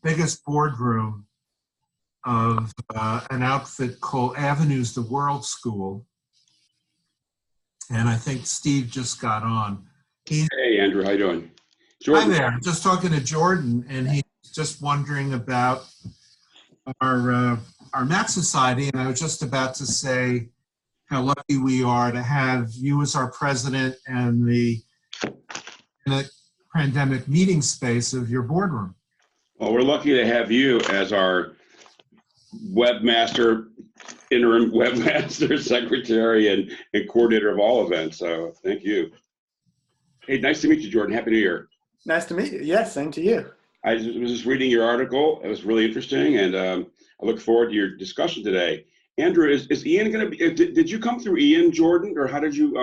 biggest boardroom of an outfit called Avenues the World School. And I think Steve just got on. Hey, Andrew, how you doing? Jordan. Hi there. I'm just talking to Jordan, and he's just wondering about our Map Society. And I was just about to say how lucky we are to have you as our president and the pandemic meeting space of your boardroom. Well, we're lucky to have you as our webmaster, interim webmaster, secretary, and coordinator of all events. So thank you. Hey, nice to meet you, Jordan. Happy New Year. Nice to meet you. Yes, same to you. I was just reading your article. It was really interesting, and I look forward to your discussion today. Andrew, is Ian going to be? Did you come through Ian, Jordan, or how did you?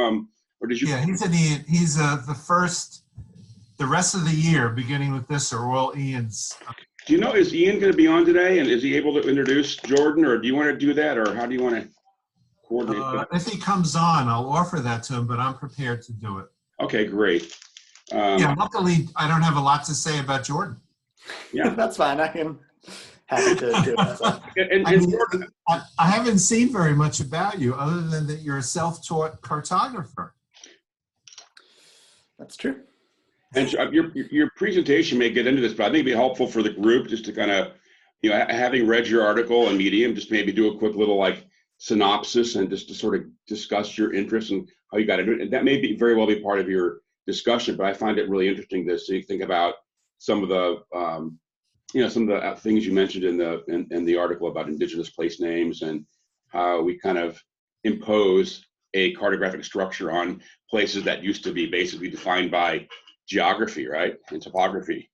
Or did you? Yeah, he's an Ian. He's the first. The rest of the year, beginning with this, are all Ian's. Do you know, is Ian going to be on today, and is he able to introduce Jordan, or do you want to do that, or how do you want to coordinate that? If he comes on, I'll offer that to him, but I'm prepared to do it. Okay, great. Yeah, luckily, I don't have a lot to say about Jordan. Yeah, that's fine. I can happy to do it myself. I haven't seen very much about you, other than that you're a self-taught cartographer. That's true. And your presentation may get into this, but I think it'd be helpful for the group just to kind of, having read your article on Medium, just maybe do a quick little synopsis and just to sort of discuss your interests and how you got into it. And that may very well be part of your discussion, but I find it really interesting to see, think about some of the, some of the things you mentioned in the article about indigenous place names and how we kind of impose a cartographic structure on places that used to be basically defined by geography, right, and topography.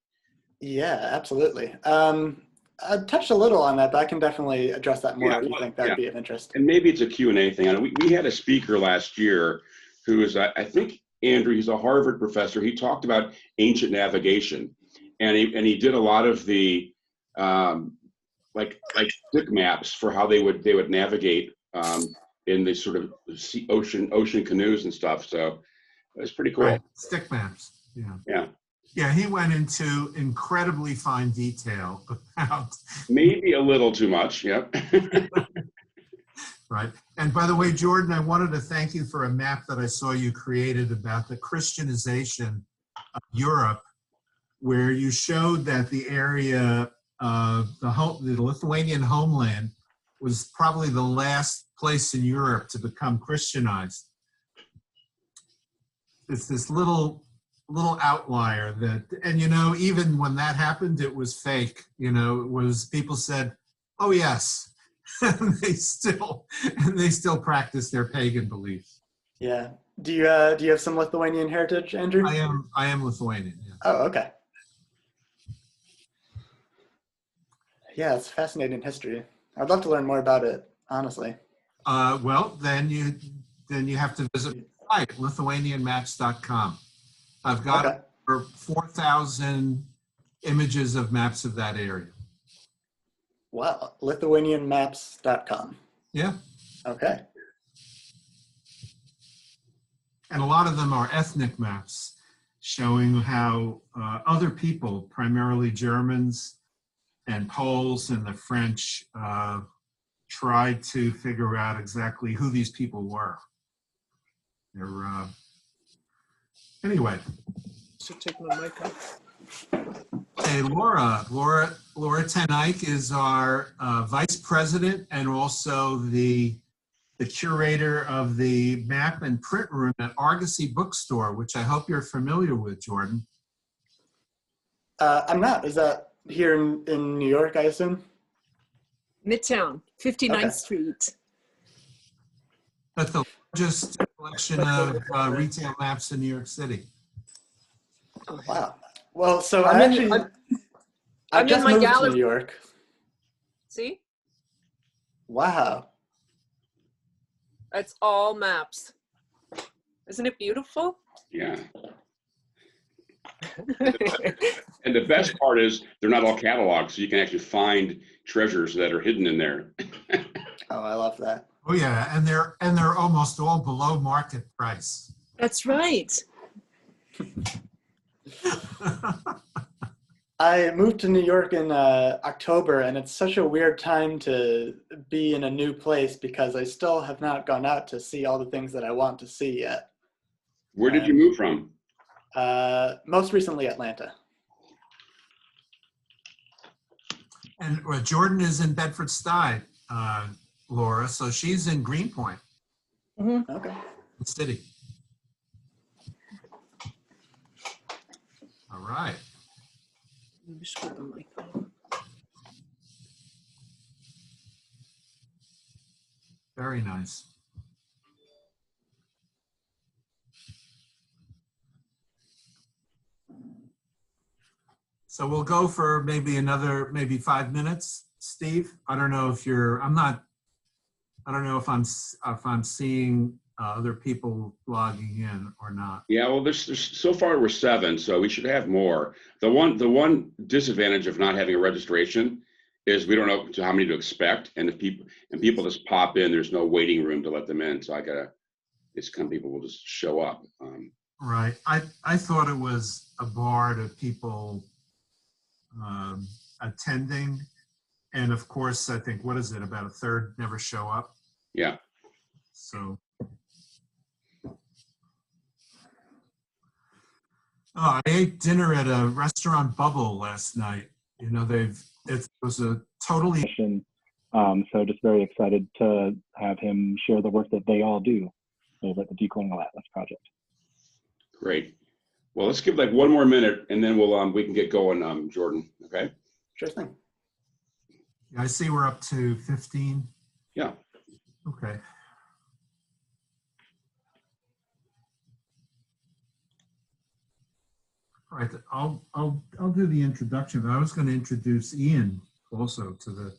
Yeah, absolutely. I touched a little on that, but I can definitely address that more if you think that would be of interest. And maybe it's a Q&A thing. I know we had a speaker last year who is, I think, Andrew, he's a Harvard professor. He talked about ancient navigation, and he did a lot of the like stick maps for how they would navigate in the sort of ocean canoes and stuff. So it was pretty cool. Right. Stick maps. Yeah, he went into incredibly fine detail about maybe a little too much. Yep. Right. And by the way, Jordan, I wanted to thank you for a map that I saw you created about the Christianization of Europe, where you showed that the area of the Lithuanian homeland was probably the last place in Europe to become Christianized. It's this little outlier that, and even when that happened, it was fake. It was, people said, "Oh yes," and they still practice their pagan beliefs. Yeah. Do you have some Lithuanian heritage, Andrew? I am Lithuanian. Yeah. Oh, okay. Yeah, it's fascinating history. I'd love to learn more about it, honestly. Well, then you have to visit my site, lithuanianmaps.com. I've got over 4,000 images of maps of that area. Wow, lithuanianmaps.com. Yeah. Okay. And a lot of them are ethnic maps showing how other people, primarily Germans and Poles and the French, tried to figure out exactly who these people were. They're, anyway. So take my mic off. Hey, Laura Ten Eyck is our vice president and also the curator of the map and print room at Argosy Bookstore, which I hope you're familiar with, Jordan. I'm not. Is that here in New York, I assume? Midtown, 59th Street. That's the largest collection of retail maps in New York City. Wow. Well, so I'm I just moved to New York. See? Wow. It's all maps. Isn't it beautiful? Yeah. And the best part is they're not all cataloged, so you can actually find treasures that are hidden in there. Oh, I love that. Oh yeah, and they're almost all below market price. That's right. I moved to New York in October, and it's such a weird time to be in a new place because I still have not gone out to see all the things that I want to see yet. Where did you move from? Most recently, Atlanta. And Jordan is in Bedford-Stuy, Laura, so she's in Greenpoint Okay. City. All right. Let me screw the mic on. Very nice. So we'll go for maybe 5 minutes, Steve. I don't know if you're, I don't know if I'm seeing other people logging in or not. Yeah, well, there's so far we're 7, so we should have more. The one disadvantage of not having a registration is we don't know how many to expect, and if people just pop in, there's no waiting room to let them in. So it's kind of people will just show up. Right. I thought it was a bar to people attending, and of course, I think what is it? About a third never show up. Yeah. So. Oh, I ate dinner at a restaurant Bubble last night. You know, it was a totally. So just very excited to have him share the work that they all do over at the Decolonial Atlas Project. Great. Well, let's give like 1 more minute, and then we can get going, Jordan. Okay. Sure thing. I see we're up to 15. Yeah. Okay. All right, I'll do the introduction, but I was going to introduce Ian also to the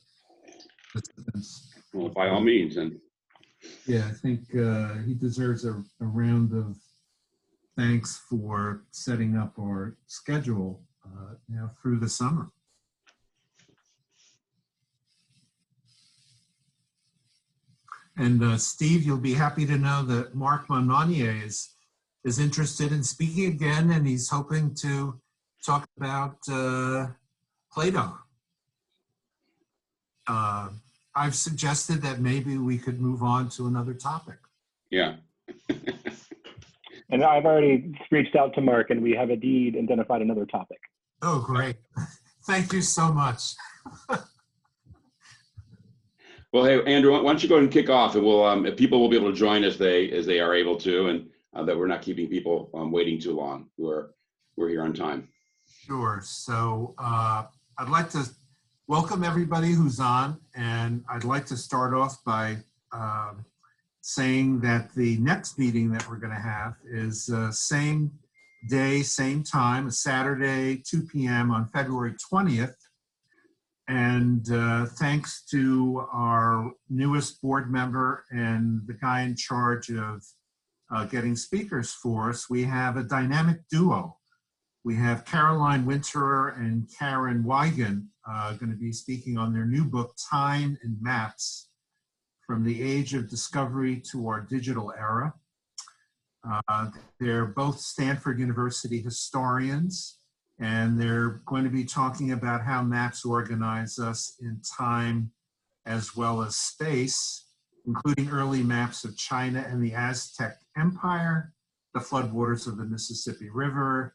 participants. Well, by all means, and yeah, I think he deserves a round of thanks for setting up our schedule through the summer. And Steve, you'll be happy to know that Marc Monmonier is interested in speaking again, and he's hoping to talk about Plato. I've suggested that maybe we could move on to another topic. yeah. And I've already reached out to Mark, and we have indeed identified another topic. Oh, great. Thank you so much. Well, hey, Andrew, why don't you go ahead and kick off, and we'll if people will be able to join as they are able to, and that we're not keeping people waiting too long. We're here on time. Sure. So I'd like to welcome everybody who's on, and I'd like to start off by saying that the next meeting that we're going to have is same day, same time, a Saturday, 2 p.m. on February 20th. And thanks to our newest board member and the guy in charge of getting speakers for us, we have a dynamic duo. We have Caroline Winterer and Karen Wigan going to be speaking on their new book, Time and Maps, From the Age of Discovery to Our Digital Era. They're both Stanford University historians, and they're going to be talking about how maps organize us in time as well as space, including early maps of China and the Aztec Empire, the floodwaters of the Mississippi River,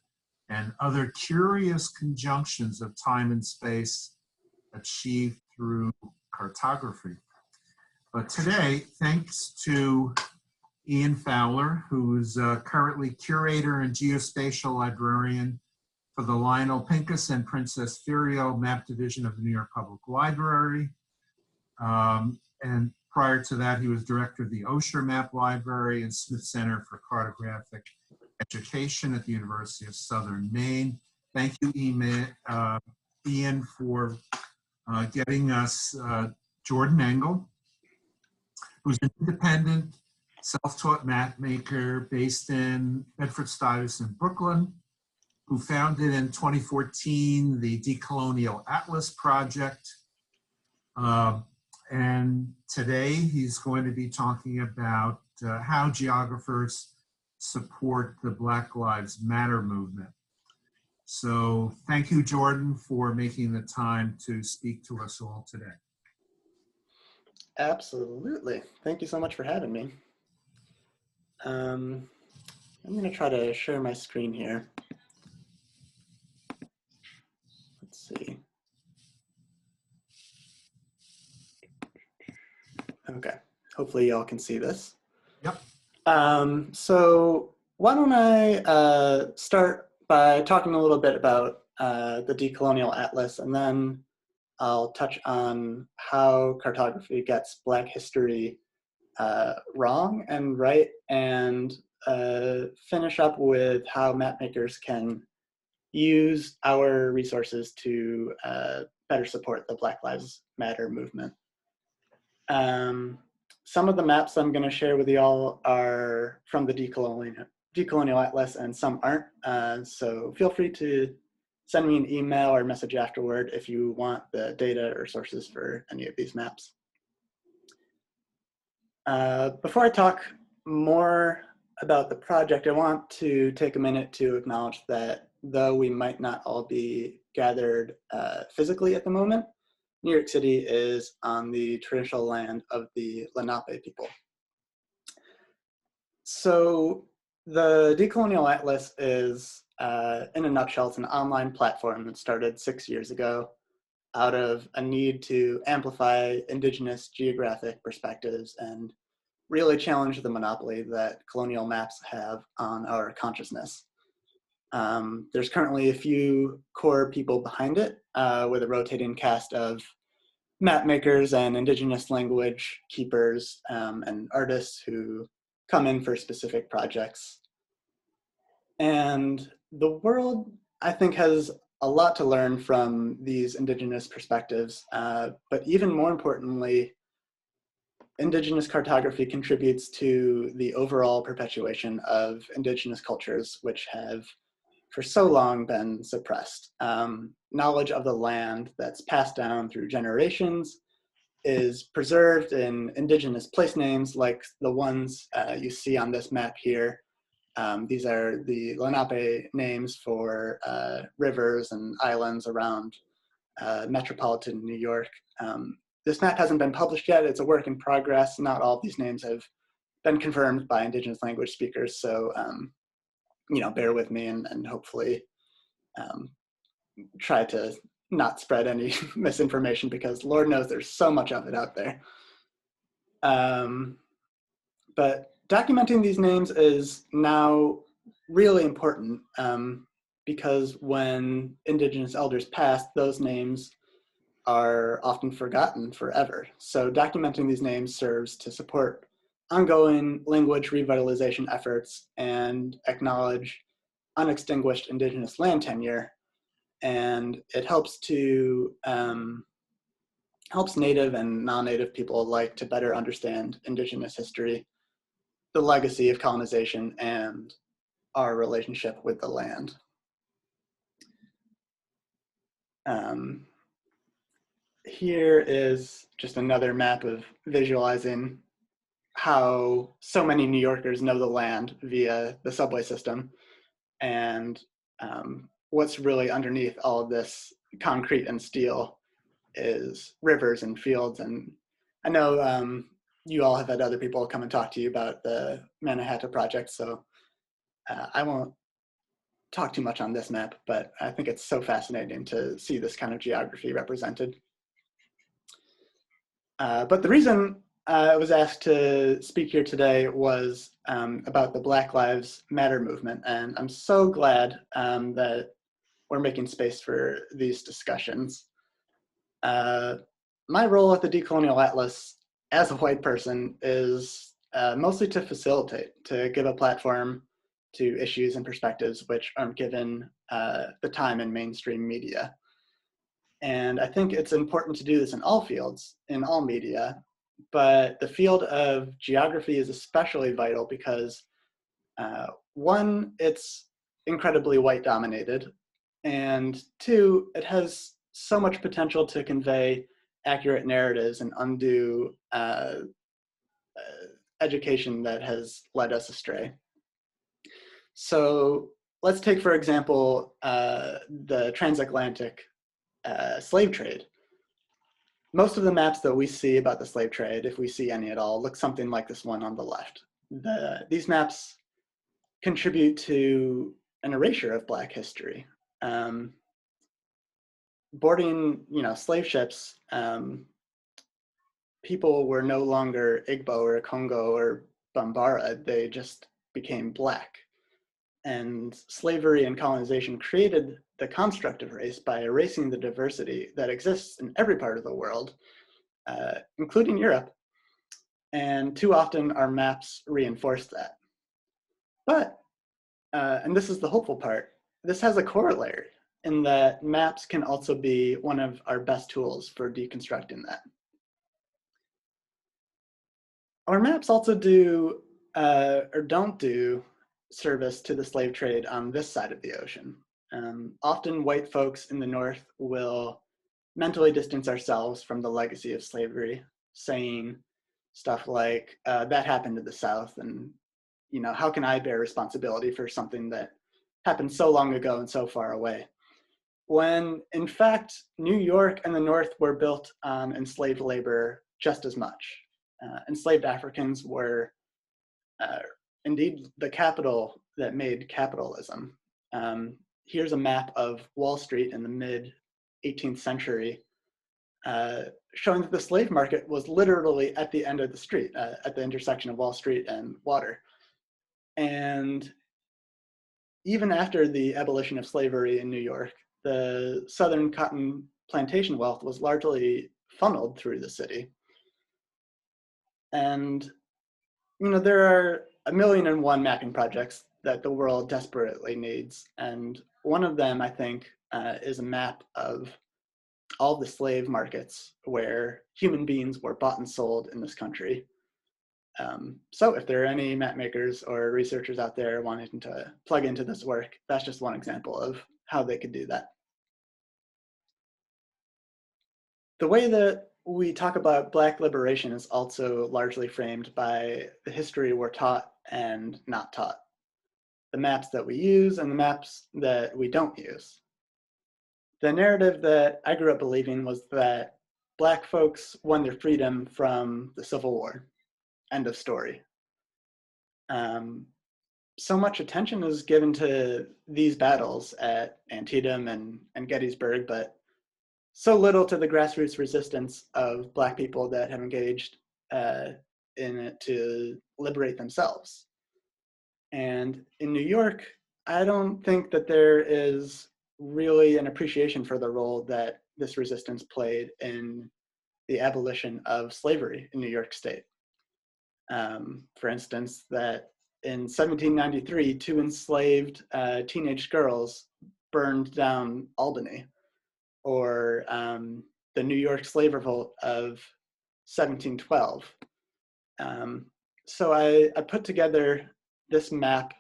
and other curious conjunctions of time and space achieved through cartography. But today, thanks to Ian Fowler, who's currently curator and geospatial librarian for the Lionel Pincus and Princess Firio Map Division of the New York Public Library. And prior to that, he was director of the Osher Map Library and Smith Center for Cartographic Education at the University of Southern Maine. Thank you, Ian, for getting us Jordan Engel, who's an independent, self-taught map maker based in Bedford-Stuyvesant, Brooklyn, who founded in 2014 the Decolonial Atlas Project. And today he's going to be talking about how geographers support the Black Lives Matter movement. So thank you, Jordan, for making the time to speak to us all today. Absolutely. Thank you so much for having me. I'm going to try to share my screen here. Let's see. Okay. Hopefully y'all can see this. Yep. So why don't I start by talking a little bit about the Decolonial Atlas, and then I'll touch on how cartography gets Black history wrong and right, and finish up with how mapmakers can use our resources to better support the Black Lives Matter movement. Some of the maps I'm going to share with y'all are from the Decolonial Atlas, and some aren't. So feel free to send me an email or message afterward if you want the data or sources for any of these maps. Before I talk more about the project, I want to take a minute to acknowledge that though we might not all be gathered physically at the moment, New York City is on the traditional land of the Lenape people. So the Decolonial Atlas is, in a nutshell, it's an online platform that started 6 years ago out of a need to amplify Indigenous geographic perspectives and really challenge the monopoly that colonial maps have on our consciousness. There's currently a few core people behind it, with a rotating cast of map makers and Indigenous language keepers and artists who come in for specific projects. And the world, I think, has a lot to learn from these Indigenous perspectives, but even more importantly, Indigenous cartography contributes to the overall perpetuation of Indigenous cultures, which have for so long been suppressed. Knowledge of the land that's passed down through generations is preserved in Indigenous place names like the ones you see on this map here. These are the Lenape names for rivers and islands around metropolitan New York. This map hasn't been published yet. It's a work in progress. Not all of these names have been confirmed by Indigenous language speakers, so bear with me and hopefully try to not spread any misinformation, because Lord knows there's so much of it out there. But documenting these names is now really important because when Indigenous elders passed, those names are often forgotten forever. So documenting these names serves to support ongoing language revitalization efforts and acknowledge unextinguished Indigenous land tenure. And it helps to helps Native and non-Native people alike to better understand Indigenous history, the legacy of colonization, and our relationship with the land. Here is just another map of visualizing how so many New Yorkers know the land via the subway system, and what's really underneath all of this concrete and steel is rivers and fields. And I know you all have had other people come and talk to you about the Manhattan Project, so I won't talk too much on this map, but I think it's so fascinating to see this kind of geography represented. But the reason I was asked to speak here today was about the Black Lives Matter movement, and I'm so glad that we're making space for these discussions. My role at the Decolonial Atlas as a white person is mostly to facilitate, to give a platform to issues and perspectives which aren't given the time in mainstream media. And I think it's important to do this in all fields, in all media, but the field of geography is especially vital because one, it's incredibly white dominated, and two, it has so much potential to convey accurate narratives and undo education that has led us astray. So let's take, for example, the transatlantic slave trade. Most of the maps that we see about the slave trade, if we see any at all, look something like this one on the left. These maps contribute to an erasure of Black history. Boarding, slave ships, people were no longer Igbo or Congo or Bambara, they just became Black. And slavery and colonization created the construct of race by erasing the diversity that exists in every part of the world, including Europe. And too often our maps reinforce that. But, and this is the hopeful part, this has a corollary in that maps can also be one of our best tools for deconstructing that. Our maps also do, or don't do, service to the slave trade on this side of the ocean. Often white folks in the North will mentally distance ourselves from the legacy of slavery, saying stuff like, that happened to the South, and how can I bear responsibility for something that happened so long ago and so far away? When in fact, New York and the North were built on enslaved labor just as much. Enslaved Africans were indeed the capital that made capitalism. Here's a map of Wall Street in the mid 18th century, showing that the slave market was literally at the end of the street, at the intersection of Wall Street and Water. And even after the abolition of slavery in New York, the Southern cotton plantation wealth was largely funneled through the city. And there are 1,000,001 mapping projects that the world desperately needs. And one of them, I think, is a map of all the slave markets where human beings were bought and sold in this country. So if there are any map makers or researchers out there wanting to plug into this work, that's just one example of how they could do that. The way that we talk about Black liberation is also largely framed by the history we're taught and not taught. The maps that we use and the maps that we don't use. The narrative that I grew up believing was that Black folks won their freedom from the Civil War. End of story. So much attention is given to these battles at Antietam and Gettysburg, but so little to the grassroots resistance of Black people that have engaged in it to liberate themselves. And in New York, I don't think that there is really an appreciation for the role that this resistance played in the abolition of slavery in New York State. For instance, that in 1793, 2 enslaved teenage girls burned down Albany, or the New York slave revolt of 1712. So I put together this map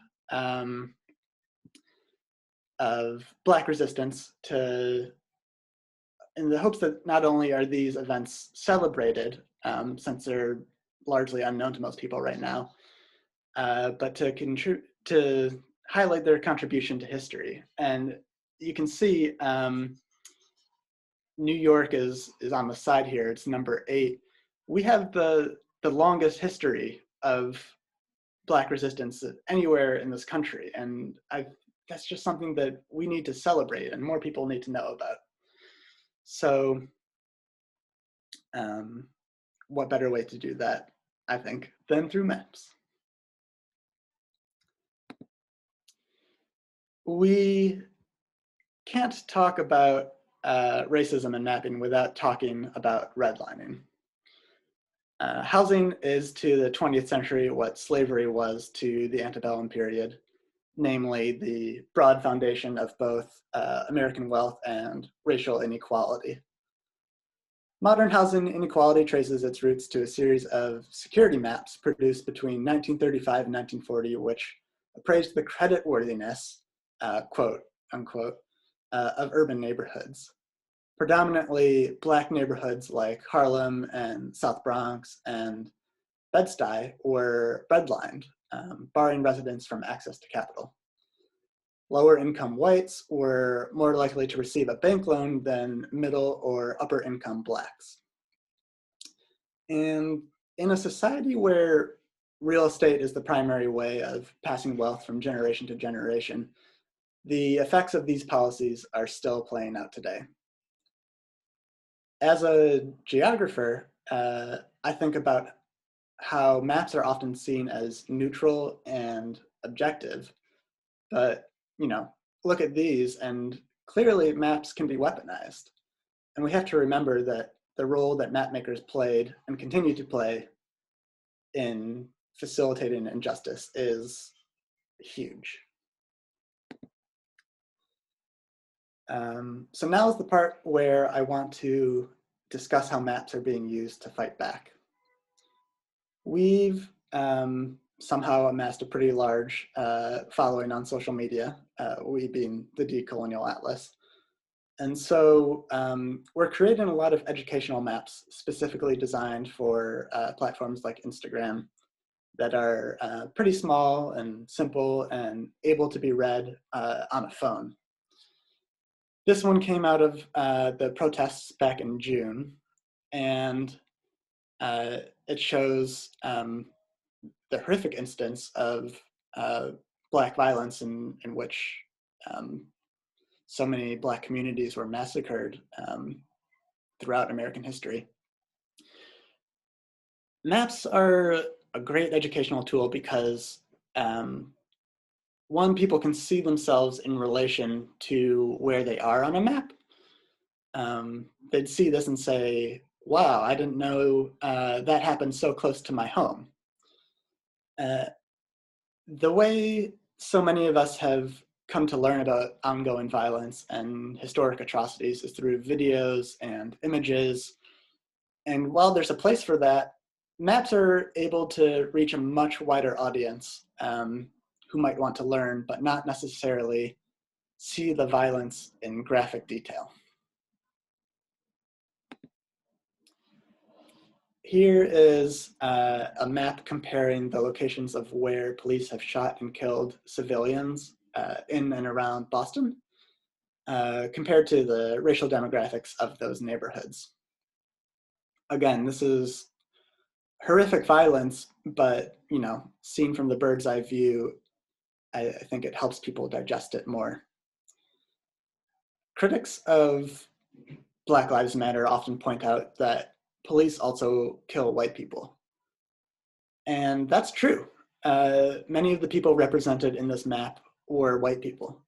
of Black resistance in the hopes that not only are these events celebrated, since they're largely unknown to most people right now, but to highlight their contribution to history. And you can see New York is on the side here, it's number 8. We have the longest history of Black resistance anywhere in this country. And that's just something that we need to celebrate and more people need to know about. So what better way to do that, I think, than through maps. We can't talk about racism and mapping without talking about redlining. Housing is to the 20th century what slavery was to the antebellum period, namely the broad foundation of both American wealth and racial inequality. Modern housing inequality traces its roots to a series of security maps produced between 1935 and 1940, which appraised the creditworthiness, quote unquote, of urban neighborhoods. Predominantly Black neighborhoods like Harlem and South Bronx and Bed-Stuy were redlined, barring residents from access to capital. lower income whites were more likely to receive a bank loan than middle or upper income blacks. And in a society where real estate is the primary way of passing wealth from generation to generation, the effects of these policies are still playing out today. As a geographer, I think about how maps are often seen as neutral and objective, but look at these and clearly maps can be weaponized. And we have to remember that the role that map makers played and continue to play in facilitating injustice is huge. So now is the part where I want to discuss how maps are being used to fight back. We've somehow amassed a pretty large following on social media, we being the Decolonial Atlas. And so we're creating a lot of educational maps specifically designed for platforms like Instagram that are pretty small and simple and able to be read on a phone. This one came out of the protests back in June, and it shows the horrific instance of Black violence in which so many Black communities were massacred throughout American history. Maps are a great educational tool because one, people can see themselves in relation to where they are on a map. They'd see this and say, wow, I didn't know that happened so close to my home. The way so many of us have come to learn about ongoing violence and historic atrocities is through videos and images. And while there's a place for that, maps are able to reach a much wider audience who might want to learn, but not necessarily see the violence in graphic detail. Here is a map comparing the locations of where police have shot and killed civilians in and around Boston, compared to the racial demographics of those neighborhoods. Again, this is horrific violence, but seen from the bird's eye view, I think it helps people digest it more. Critics of Black Lives Matter often point out that police also kill white people. And that's true. Many of the people represented in this map were white people.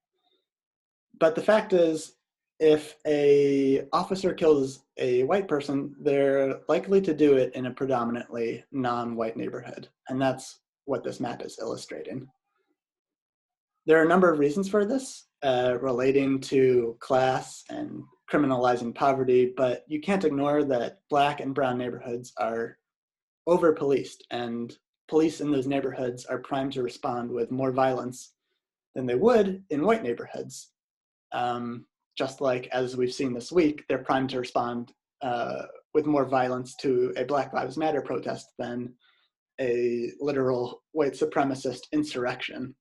But the fact is, if an officer kills a white person, they're likely to do it in a predominantly non-white neighborhood. And that's what this map is illustrating. There are a number of reasons for this, relating to class and criminalizing poverty, but you can't ignore that Black and brown neighborhoods are over-policed, and police in those neighborhoods are primed to respond with more violence than they would in white neighborhoods. Just like, as we've seen this week, they're primed to respond with more violence to a Black Lives Matter protest than a literal white supremacist insurrection.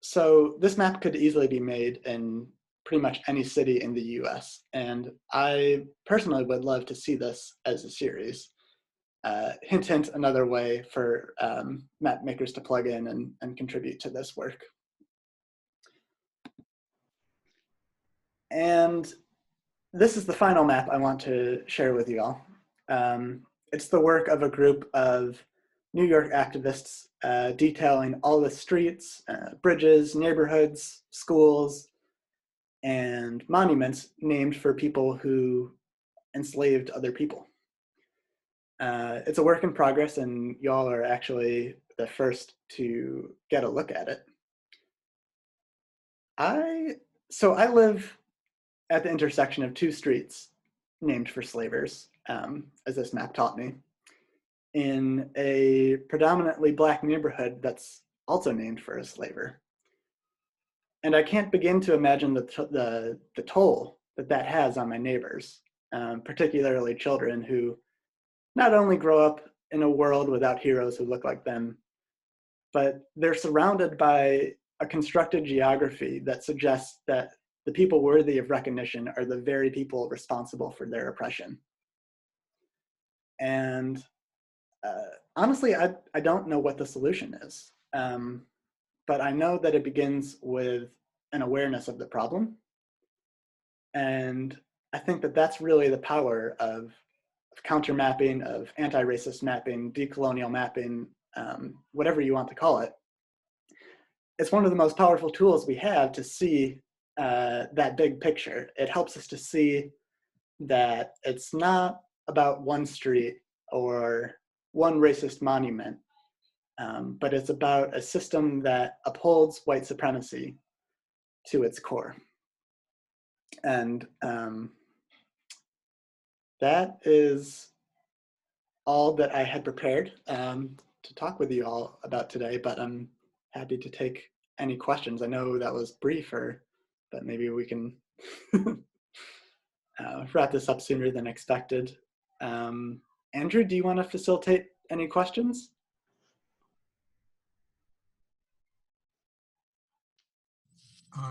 So this map could easily be made in pretty much any city in the US. And I personally would love to see this as a series. Hint, hint, another way for map makers to plug in and contribute to this work. And this is the final map I want to share with you all. It's the work of a group of New York activists detailing all the streets, bridges, neighborhoods, schools, and monuments named for people who enslaved other people. It's a work in progress, and y'all are actually the first to get a look at it. So I live at the intersection of two streets named for slavers, as this map taught me, in a predominantly Black neighborhood that's also named for a slaver. And I can't begin to imagine the toll that has on my neighbors, particularly children who not only grow up in a world without heroes who look like them, but they're surrounded by a constructed geography that suggests that the people worthy of recognition are the very people responsible for their oppression. And honestly, I don't know what the solution is, but I know that it begins with an awareness of the problem. And I think that that's really the power of counter mapping, of anti-racist mapping, decolonial mapping, whatever you want to call it. It's one of the most powerful tools we have to see that big picture. It helps us to see that it's not about one street or one racist monument, but it's about a system that upholds white supremacy to its core. And that is all that I had prepared to talk with you all about today, but I'm happy to take any questions. I know that was briefer, but maybe we can wrap this up sooner than expected. Andrew, do you want to facilitate any questions?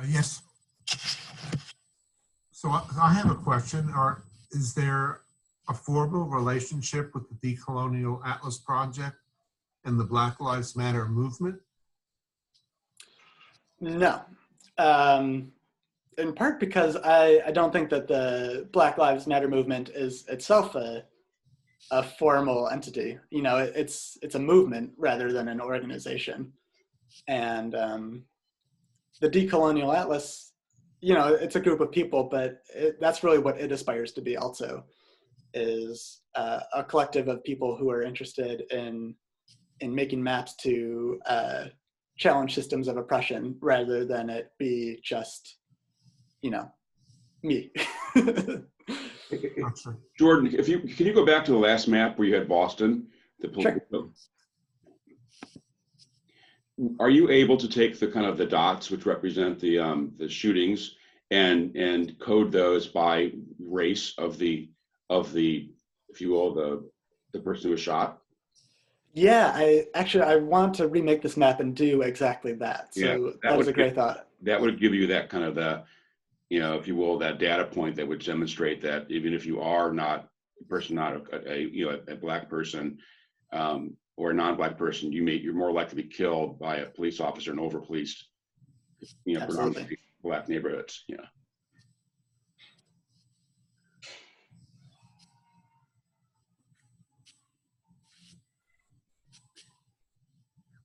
Yes. So I have a question. Is there a formal relationship with the Decolonial Atlas Project and the Black Lives Matter movement? No. In part because I don't think that the Black Lives Matter movement is itself a formal entity. You know, it's a movement rather than an organization. And the Decolonial Atlas, you know, it's a group of people, but that's really what it aspires to be also, is a collective of people who are interested in making maps to challenge systems of oppression rather than it be just, you know, me. Jordan, can you go back to the last map where you had Boston? Sure. Are you able to take the kind of the dots which represent the shootings and code those by race of the if you will the person who was shot? Yeah, I want to remake this map and do exactly that. So Yeah, that was a great thought. That would give you that kind of the, you know, if you will, that data point that would demonstrate that even if you are not a person, not a black person or a non-black person, you're more likely to be killed by a police officer in over-policed, you know, predominantly black neighborhoods. Yeah.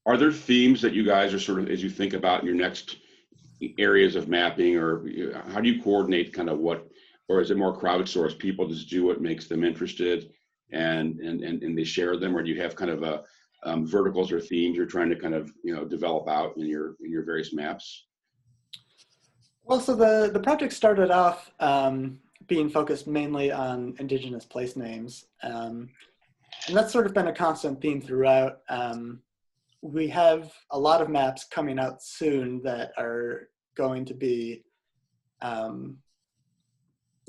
Are there themes that you guys are sort of, as you think about your next areas of mapping, or how do you coordinate kind of what, or is it more crowdsourced? People just do what makes them interested and they share them, or do you have kind of a verticals or themes you're trying to kind of, you know, develop out in your various maps? Well, so the project started off being focused mainly on indigenous place names. And that's sort of been a constant theme throughout. We have a lot of maps coming out soon that are going to be,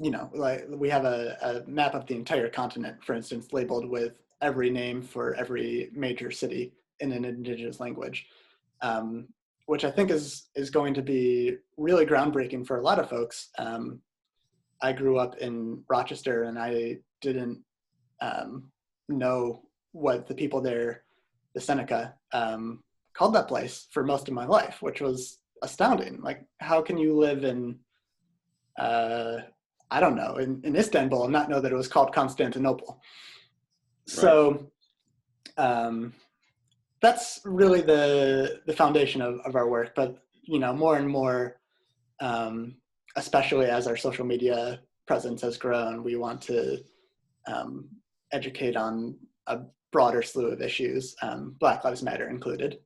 you know, like we have a map of the entire continent, for instance, labeled with every name for every major city in an indigenous language, which I think is going to be really groundbreaking for a lot of folks. I grew up in Rochester and I didn't know what the people there, the Seneca, called that place for most of my life, which was astounding. Like, how can you live in, I don't know, in Istanbul and not know that it was called Constantinople? Right. So that's really the foundation of our work. But, you know, more and more, especially as our social media presence has grown, we want to educate on a broader slew of issues, Black Lives Matter included.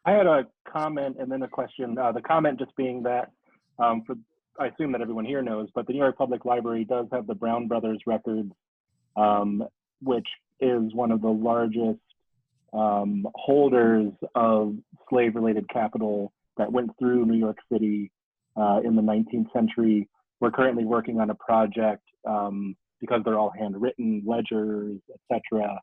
I had a comment and then a question. The comment just being that, I assume that everyone here knows, but the New York Public Library does have the Brown Brothers records, which is one of the largest holders of slave-related capital that went through New York City in the 19th century. We're currently working on a project because they're all handwritten ledgers, etc.,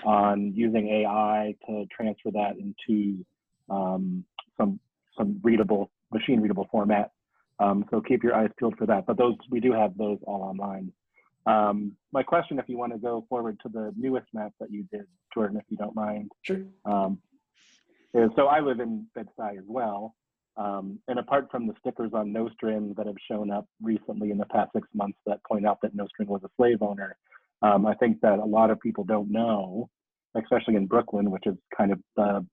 on using AI to transfer that into some readable, machine readable format. So keep your eyes peeled for that. But those, we do have those all online. My question, if you want to go forward to the newest map that you did, Jordan, if you don't mind. Sure. Is, so I live in Bed-Stuy as well. And apart from the stickers on Nostrin that have shown up recently in the past 6 months that point out that Nostrin was a slave owner, I think that a lot of people don't know, especially in Brooklyn, which is kind of the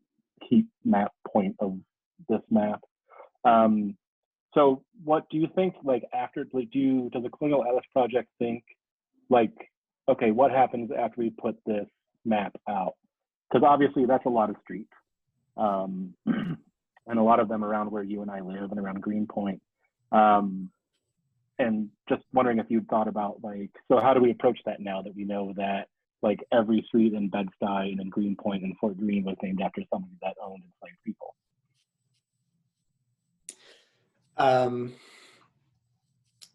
heat map point of this map. So what do you think, like after, like does the Decolonial Atlas Project think, like, okay, what happens after we put this map out? Because obviously that's a lot of streets. And a lot of them around where you and I live and around Greenpoint. And just wondering if you'd thought about, like, so how do we approach that now that we know that like every street in Bed-Stuy and in Greenpoint and Fort Greene was named after somebody that owned enslaved people?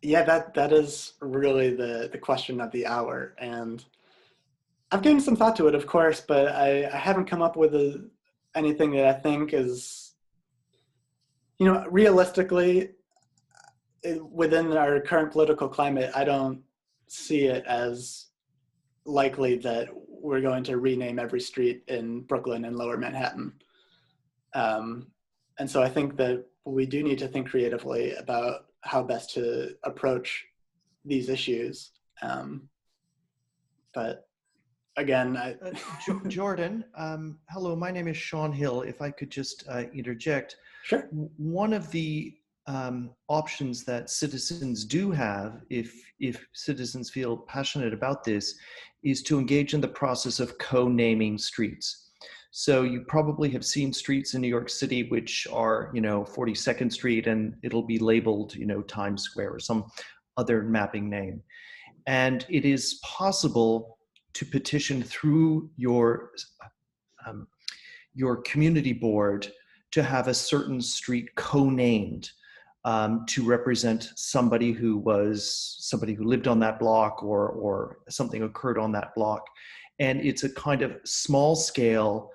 Yeah, that is really the question of the hour. And I've given some thought to it, of course, but I haven't come up with anything that I think is, you know, realistically, within our current political climate, I don't see it as likely that we're going to rename every street in Brooklyn and Lower Manhattan. And so I think that we do need to think creatively about how best to approach these issues. But again, Jordan, hello, my name is Sean Hill. If I could just interject. Sure. One of the options that citizens do have, if citizens feel passionate about this, is to engage in the process of co-naming streets. So you probably have seen streets in New York City which are, you know, 42nd Street, and it'll be labeled, you know, Times Square or some other mapping name. And it is possible to petition through your community board to have a certain street co-named to represent somebody who lived on that block, or something occurred on that block. And it's a kind of small scale,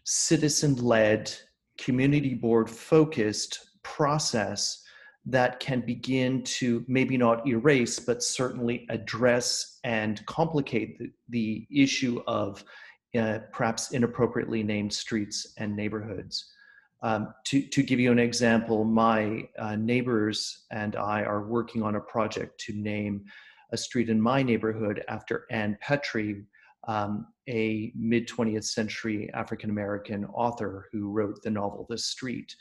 citizen-led, community board focused process that can begin to maybe not erase, but certainly address and complicate the issue of perhaps inappropriately named streets and neighborhoods. To give you an example, my neighbors and I are working on a project to name a street in my neighborhood after Ann Petrie, a mid-20th century African-American author who wrote the novel The Street,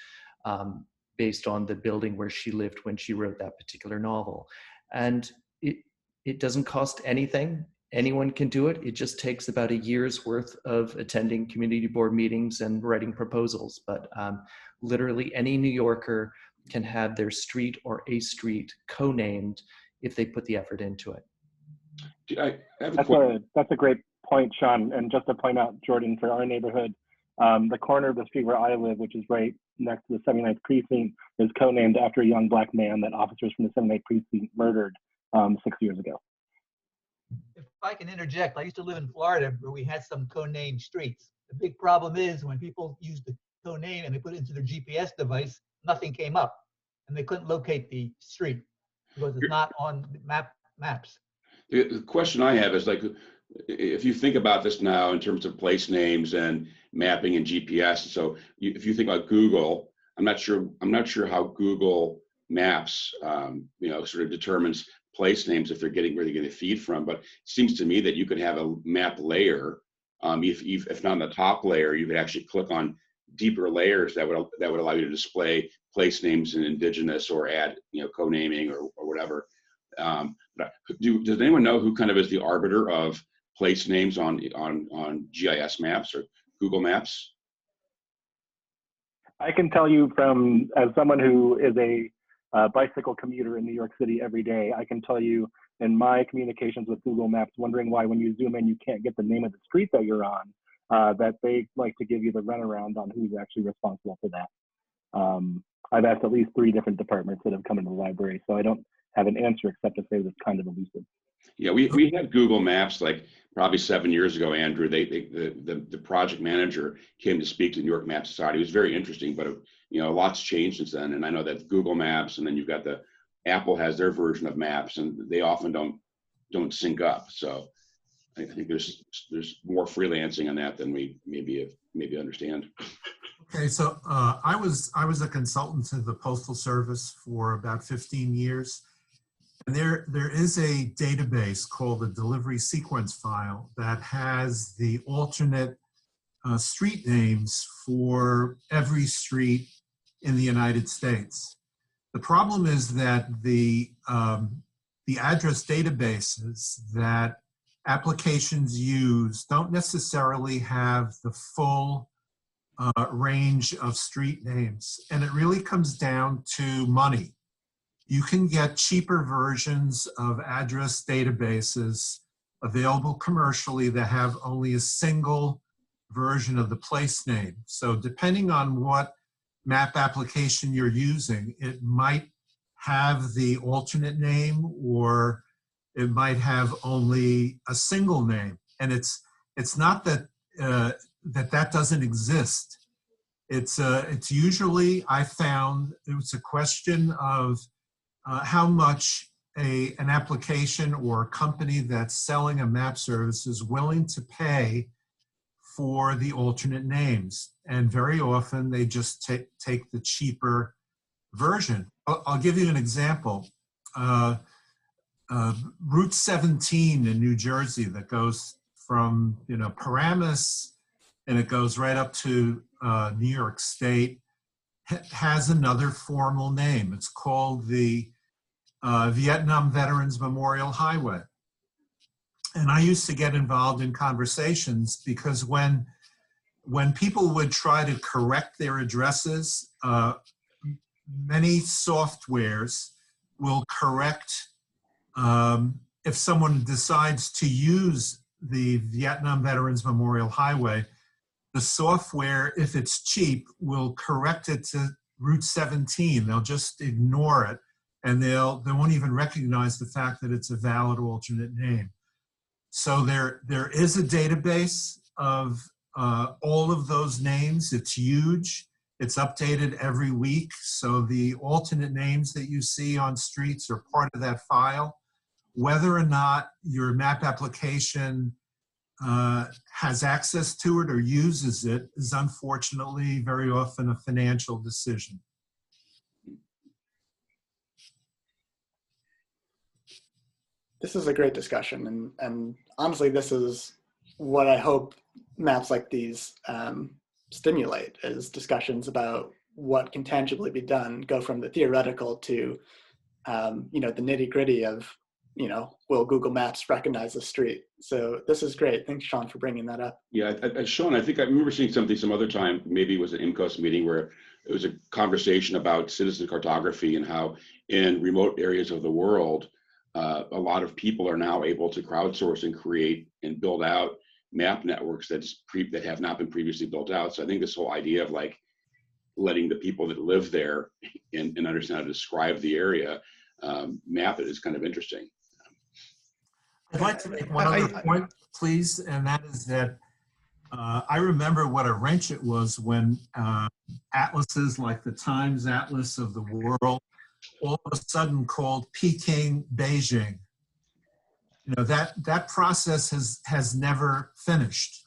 based on the building where she lived when she wrote that particular novel. And it doesn't cost anything. Anyone can do it. It just takes about a year's worth of attending community board meetings and writing proposals. But literally any New Yorker can have their street or a street co-named if they put the effort into it. That's a great point, Sean. And just to point out, Jordan, for our neighborhood, the corner of the street where I live, which is right next to the 79th Precinct, is co-named after a young Black man that officers from the 79th Precinct murdered 6 years ago. If I can interject, I used to live in Florida where we had some co-named streets. The big problem is when people use the co-name and they put it into their GPS device, nothing came up, and they couldn't locate the street because it's not on maps. The question I have is, like, if you think about this now in terms of place names and mapping and GPS, so if you think about Google, I'm not sure how Google Maps, you know, sort of determines place names if they're getting where they're getting the feed from. But it seems to me that you could have a map layer. If not on the top layer, you could actually click on deeper layers that would allow you to display place names in indigenous, or add, you know, co-naming or whatever. Does anyone know who kind of is the arbiter of place names on GIS maps or Google Maps? I can tell you as someone who is a bicycle commuter in New York City every day, I can tell you in my communications with Google Maps, wondering why when you zoom in, you can't get the name of the street that you're on, that they like to give you the runaround on who's actually responsible for that. I've asked at least 3 different departments that have come into the library, so I don't have an answer except to say it's kind of elusive. Yeah, we had Google Maps like probably 7 years ago, Andrew. The project manager came to speak to the New York Map Society. It was very interesting, but you know, lots changed since then. And I know that Google Maps, and then you've got the Apple has their version of Maps, and they often don't sync up. So I think there's more freelancing on that than we maybe understand. Okay, so I was a consultant to the Postal Service for about 15 years. And there is a database called the delivery sequence file that has the alternate street names for every street in the United States. The problem is that the address databases that applications use don't necessarily have the full range of street names. And it really comes down to money. You can get cheaper versions of address databases available commercially that have only a single version of the place name. So depending on what map application you're using, it might have the alternate name, or it might have only a single name. And it's not that that doesn't exist. It's usually, I found, it's a question of how much an application or a company that's selling a map service is willing to pay for the alternate names. And very often they just take the cheaper version. I'll give you an example. Route 17 in New Jersey that goes from Paramus, and it goes right up to New York State, has another formal name. It's called the Vietnam Veterans Memorial Highway. And I used to get involved in conversations because when people would try to correct their addresses, many softwares will correct if someone decides to use the Vietnam Veterans Memorial Highway. The software, if it's cheap, will correct it to Route 17. They'll just ignore it, and they won't even recognize the fact that it's a valid alternate name. So there is a database of all of those names. It's huge. It's updated every week. So the alternate names that you see on streets are part of that file. Whether or not your map application has access to it or uses it is unfortunately very often a financial decision. This is a great discussion, and honestly, this is what I hope maps like these stimulate, is discussions about what can tangibly be done, go from the theoretical to the nitty-gritty of will Google Maps recognize the street? So this is great. Thanks, Sean, for bringing that up. Yeah, Sean, I think I remember seeing something some other time, maybe it was an IMCOS meeting, where it was a conversation about citizen cartography and how in remote areas of the world, a lot of people are now able to crowdsource and create and build out map networks that have not been previously built out. So I think this whole idea of like letting the people that live there and understand how to describe the area, map it, is kind of interesting. I'd like to make one other point, please, and that is that I remember what a wrench it was when atlases like the Times Atlas of the World all of a sudden called Peking Beijing. That process has never finished.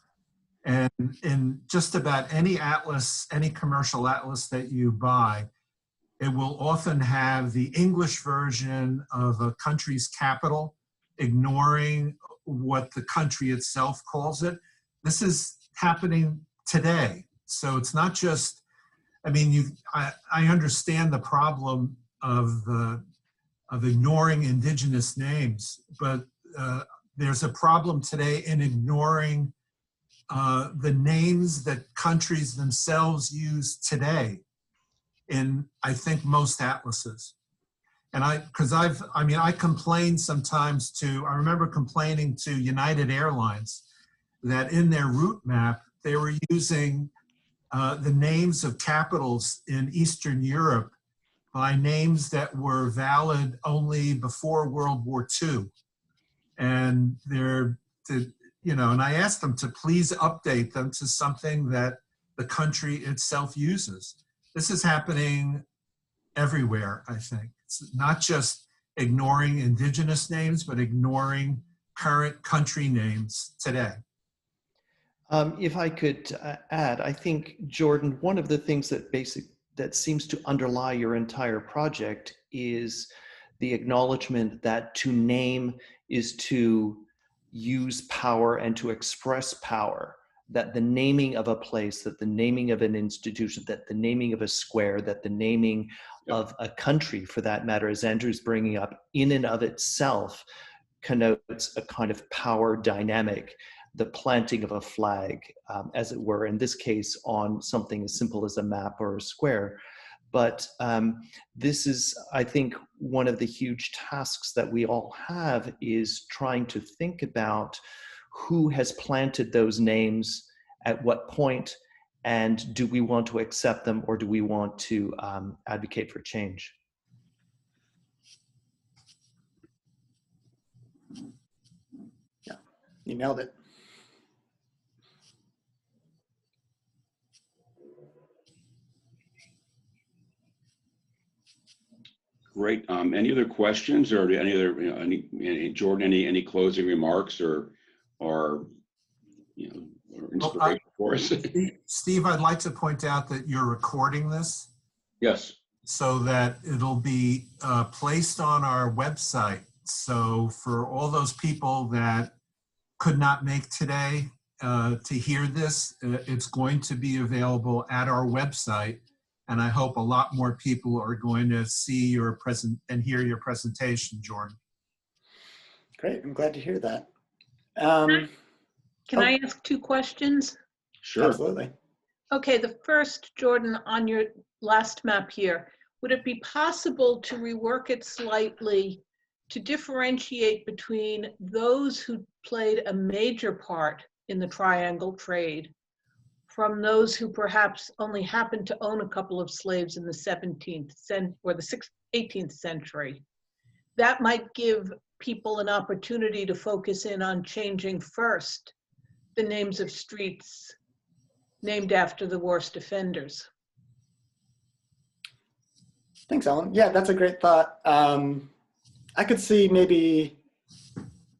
And in just about any atlas, any commercial atlas that you buy, it will often have the English version of a country's capital, ignoring what the country itself calls it. This is happening today. So it's not just, I understand the problem of ignoring indigenous names, but there's a problem today in ignoring the names that countries themselves use today in, I think, most atlases. And I complain sometimes I remember complaining to United Airlines that in their route map, they were using the names of capitals in Eastern Europe by names that were valid only before World War II. and and I asked them to please update them to something that the country itself uses. This is happening everywhere, I think. It's not just ignoring indigenous names, but ignoring current country names today. If I could add, I think, Jordan, one of the things that seems to underlie your entire project is the acknowledgement that to name is to use power and to express power, that the naming of a place, that the naming of an institution, that the naming of a square, that the naming of a country, for that matter, as Andrew's bringing up, in and of itself connotes a kind of power dynamic, the planting of a flag, as it were, in this case, on something as simple as a map or a square. But this is, I think, one of the huge tasks that we all have, is trying to think about who has planted those names at what point, and do we want to accept them, or do we want to advocate for change? Yeah, you nailed it. Great. Any other questions, or any other, Jordan, any closing remarks or or inspiration for us? Steve, I'd like to point out that you're recording this, Yes. so that it'll be placed on our website. So for all those people that could not make today to hear this, it's going to be available at our website. And I hope a lot more people are going to see your and hear your presentation, Jordan. Great, I'm glad to hear that. Can I ask 2 questions? Sure. Absolutely. Okay, the first, Jordan, on your last map here, would it be possible to rework it slightly to differentiate between those who played a major part in the triangle trade from those who perhaps only happened to own a couple of slaves in the 17th or the 18th century? That might give people an opportunity to focus in on changing first the names of streets named after the worst offenders. Thanks, Ellen. Yeah, that's a great thought. I could see maybe,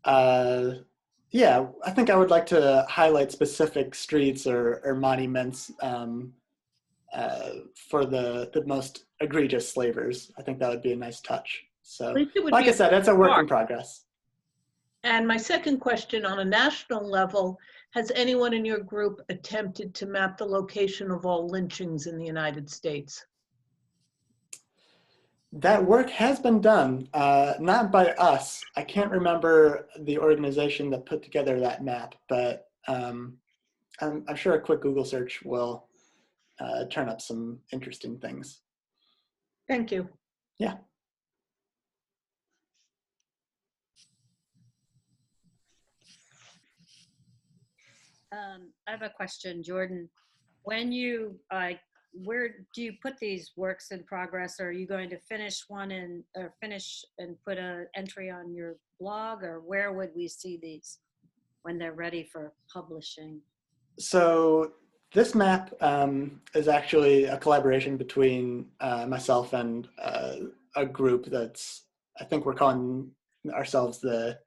yeah, I think I would like to highlight specific streets or monuments for the most egregious slavers. I think that would be a nice touch. So, like I said, it's a work in progress. And my second question, on a national level, has anyone in your group attempted to map the location of all lynchings in the United States? That work has been done, not by us. I can't remember the organization that put together that map, but I'm sure a quick Google search will turn up some interesting things. Thank you. Yeah. I have a question, Jordan. When you, where do you put these works in progress? Are you going to finish one and put an entry on your blog, or where would we see these when they're ready for publishing? So this map is actually a collaboration between myself and a group that's, I think we're calling ourselves the,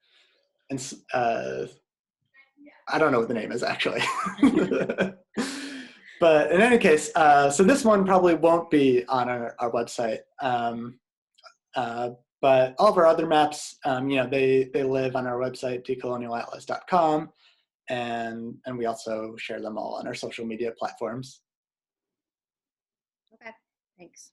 I don't know what the name is actually. But in any case, so this one probably won't be on our website. But all of our other maps, they live on our website, decolonialatlas.com, and we also share them all on our social media platforms. Okay, thanks.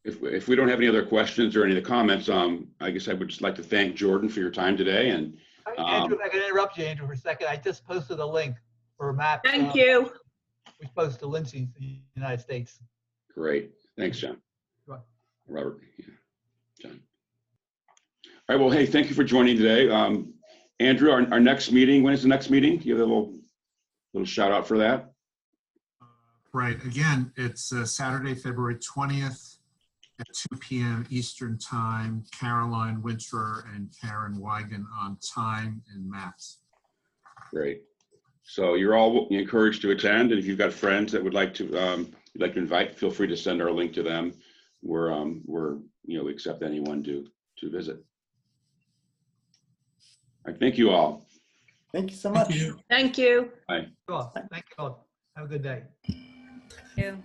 If we don't have any other questions or any of the comments, I guess I would just like to thank Jordan for your time today. And Andrew, if I can interrupt you, Andrew, for a second. I just posted a link for a map. Thank you. Which posts to lynchings in the United States. Great. Thanks, John. Right. Robert. Yeah. John. All right. Well, hey, thank you for joining today. Andrew, our next meeting, when is the next meeting? Do you have a little shout out for that? Right. Again, it's Saturday, February 20th at 2 p.m. Eastern Time. Caroline Winter and Karen Wigan on time and maps. Great. So you're all encouraged to attend, and if you've got friends that would like to you'd like to invite, feel free to send our link to them. We're we accept anyone to visit. I thank you all. Thank you so much. Thank you. Bye. Cool. Thank you all. Have a good day. Thank you.